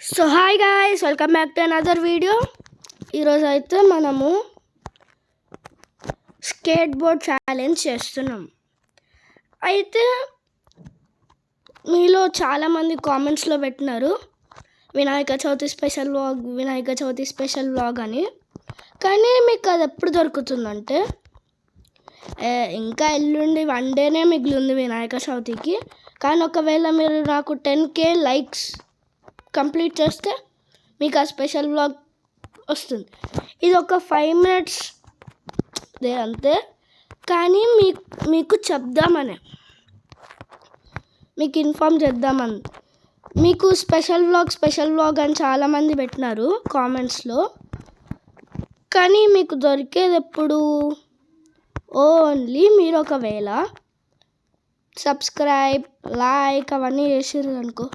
So hi guys, welcome back to another video. ఈరోజు అయితే మనము స్కేట్ బోర్డ్ ఛాలెంజ్ చేస్తున్నాం. అయితే మీలో చాలామంది కామెంట్స్లో పెట్టినారు వినాయక చవితి స్పెషల్ వ్లాగ్ అని. కానీ మీకు అది ఎప్పుడు దొరుకుతుందంటే ఇంకా ఎల్లుండి 1 డేనే మిగిలింది వినాయక చవితికి. కానీ ఒకవేళ మీరు నాకు 10K లైక్స్ కంప్లీట్ చేస్తే మీకు ఆ స్పెషల్ వ్లాగ్ వస్తుంది. ఇది ఒక 5 minutes అంతే. కానీ మీకు చెప్దామని, మీకు ఇన్ఫామ్ చేద్దామని, మీకు స్పెషల్ వ్లాగ్ అని చాలామంది పెట్టినారు కామెంట్స్లో. కానీ మీకు దొరికేది ఎప్పుడు ఓన్లీ మీరు ఒకవేళ సబ్స్క్రైబ్, లైక్ అవన్నీ చేసారు అనుకో.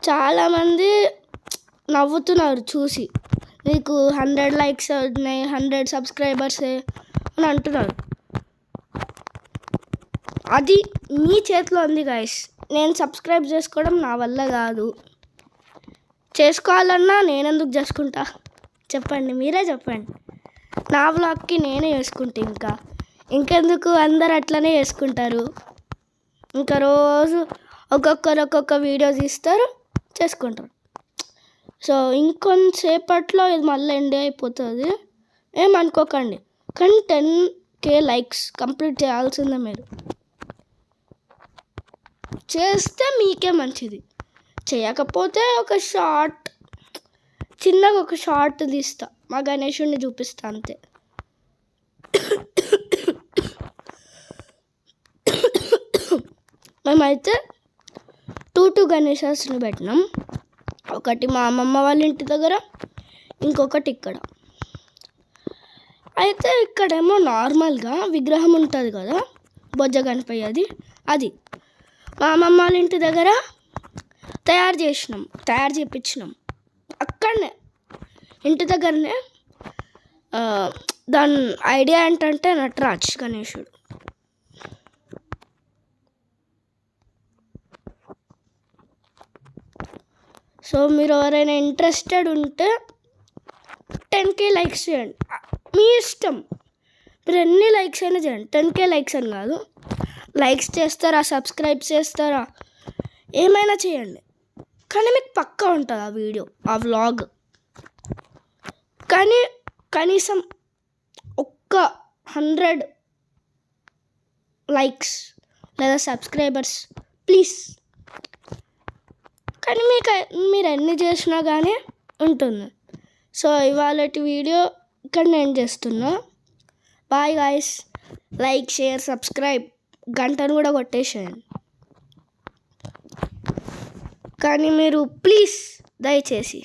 చాలామంది నవ్వుతున్నారు చూసి, నీకు 100 likes ఉన్నాయి, 100 subscribers అని అంటున్నారు. అది మీ చేతిలో ఉంది గాయస్. నేను సబ్స్క్రైబ్ చేసుకోవడం నా వల్ల కాదు. చేసుకోవాలన్నా నేనెందుకు చేసుకుంటా చెప్పండి, మీరే చెప్పండి. నా వ్లాగ్కి నేనే చేసుకుంటా, ఇంకెందుకు అందరు అట్లనే చేసుకుంటారు. ఇంకా రోజు ఒక్కొక్క వీడియో తీస్తారు, చేసుకుంటారు. సో ఇంకొంతసేపట్లో ఇది మళ్ళీ ఎండ్ అయిపోతుంది, ఏమనుకోకండి. కానీ 10K లైక్స్ కంప్లీట్ చేయాల్సిందే. మీరు చేస్తే మీకే మంచిది, చేయకపోతే చిన్నగా ఒక షార్ట్ తీస్తా, మా గణేశుడిని చూపిస్తా అంతే. మేమైతే 2 గణేశాస్ని పెట్టినాం. ఒకటి మా అమ్మమ్మ వాళ్ళ ఇంటి దగ్గర, ఇంకొకటి ఇక్కడ. అయితే ఇక్కడేమో నార్మల్గా విగ్రహం ఉంటుంది కదా, బొజ్జ గణపయ్య, అది మా అమ్మమ్మ వాళ్ళ ఇంటి దగ్గర తయారు చేయించినాం. అక్కడనే ఇంటి దగ్గరనే. దాని ఐడియా ఏంటంటే నటరాజ్ గణేశుడు. సో మీరు ఎవరైనా ఇంట్రెస్టెడ్ ఉంటే 10K లైక్స్ చేయండి, మీ ఇష్టం. మీరు ఎన్ని లైక్స్ అయినా చేయండి, 10K లైక్స్ అని కాదు. లైక్స్ చేస్తారా, సబ్స్క్రైబ్ చేస్తారా, ఏమైనా చేయండి. కానీ మీకు పక్కా ఉంటుంది ఆ వీడియో, ఆ వ్లాగ్. కానీ కనీసం 100 లైక్స్ లేదా సబ్స్క్రైబర్స్ ప్లీజ్. కానీ మీరు ఎన్ని చేసినా కానీ ఉంటుంది. సో ఇవాళ వీడియో ఇక్కడ నేను చేస్తున్నా. Bye guys, like, share, subscribe, గంటను కూడా కొట్టేసేయండి. కానీ మీరు ప్లీజ్ దయచేసి